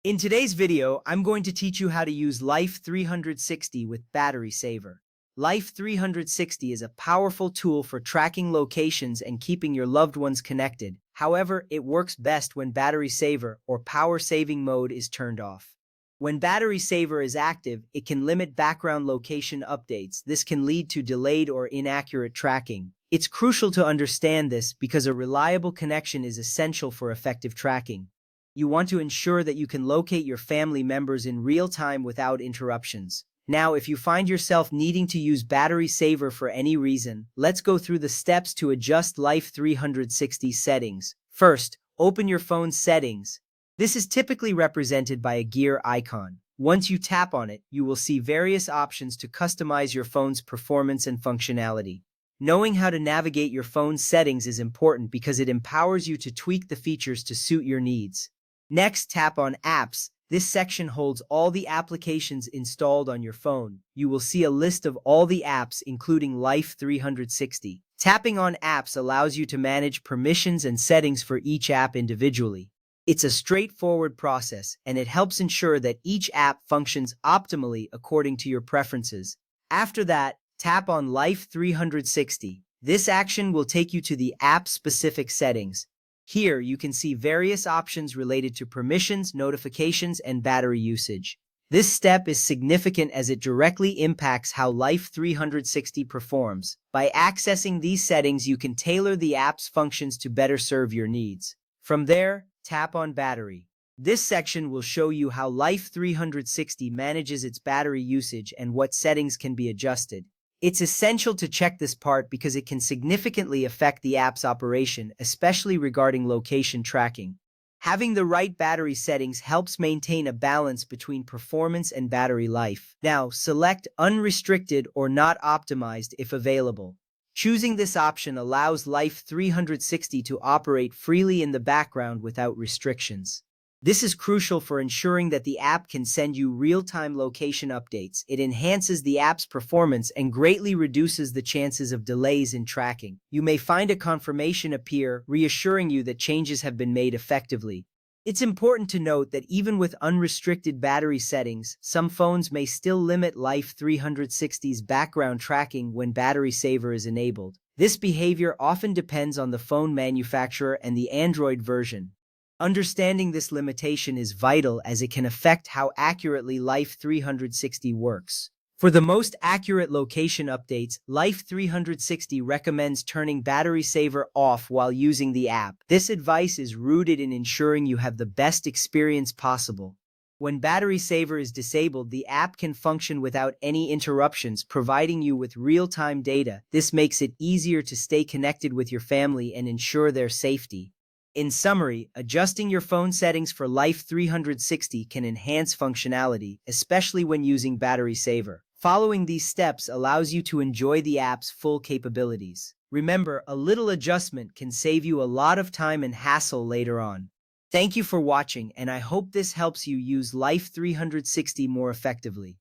In today's video, I'm going to teach you how to use Life 360 with Battery Saver. Life 360 is a powerful tool for tracking locations and keeping your loved ones connected. However, it works best when Battery Saver or Power Saving mode is turned off. When Battery Saver is active, it can limit background location updates. This can lead to delayed or inaccurate tracking. It's crucial to understand this because a reliable connection is essential for effective tracking. You want to ensure that you can locate your family members in real time without interruptions. Now, if you find yourself needing to use Battery Saver for any reason, let's go through the steps to adjust Life 360 settings. First, open your phone's settings. This is typically represented by a gear icon. Once you tap on it, you will see various options to customize your phone's performance and functionality. Knowing how to navigate your phone's settings is important because it empowers you to tweak the features to suit your needs. Next, tap on Apps. This section holds all the applications installed on your phone. You will see a list of all the apps, including Life 360. Tapping on Apps allows you to manage permissions and settings for each app individually. It's a straightforward process, and it helps ensure that each app functions optimally according to your preferences. After that, tap on Life 360. This action will take you to the app-specific settings. Here, you can see various options related to permissions, notifications, and battery usage. This step is significant as it directly impacts how Life 360 performs. By accessing these settings, you can tailor the app's functions to better serve your needs. From there, tap on Battery. This section will show you how Life 360 manages its battery usage and what settings can be adjusted. It's essential to check this part because it can significantly affect the app's operation, especially regarding location tracking. Having the right battery settings helps maintain a balance between performance and battery life. Now, select Unrestricted or Not Optimized if available. Choosing this option allows Life 360 to operate freely in the background without restrictions. This is crucial for ensuring that the app can send you real-time location updates. It enhances the app's performance and greatly reduces the chances of delays in tracking. You may find a confirmation appear, reassuring you that changes have been made effectively. It's important to note that even with unrestricted battery settings, some phones may still limit Life 360's background tracking when Battery Saver is enabled. This behavior often depends on the phone manufacturer and the Android version. Understanding this limitation is vital as it can affect how accurately Life 360 works. For the most accurate location updates, Life 360 recommends turning Battery Saver off while using the app. This advice is rooted in ensuring you have the best experience possible. When Battery Saver is disabled, the app can function without any interruptions, providing you with real-time data. This makes it easier to stay connected with your family and ensure their safety. In summary, adjusting your phone settings for Life 360 can enhance functionality, especially when using Battery Saver. Following these steps allows you to enjoy the app's full capabilities. Remember, a little adjustment can save you a lot of time and hassle later on. Thank you for watching, and I hope this helps you use Life 360 more effectively.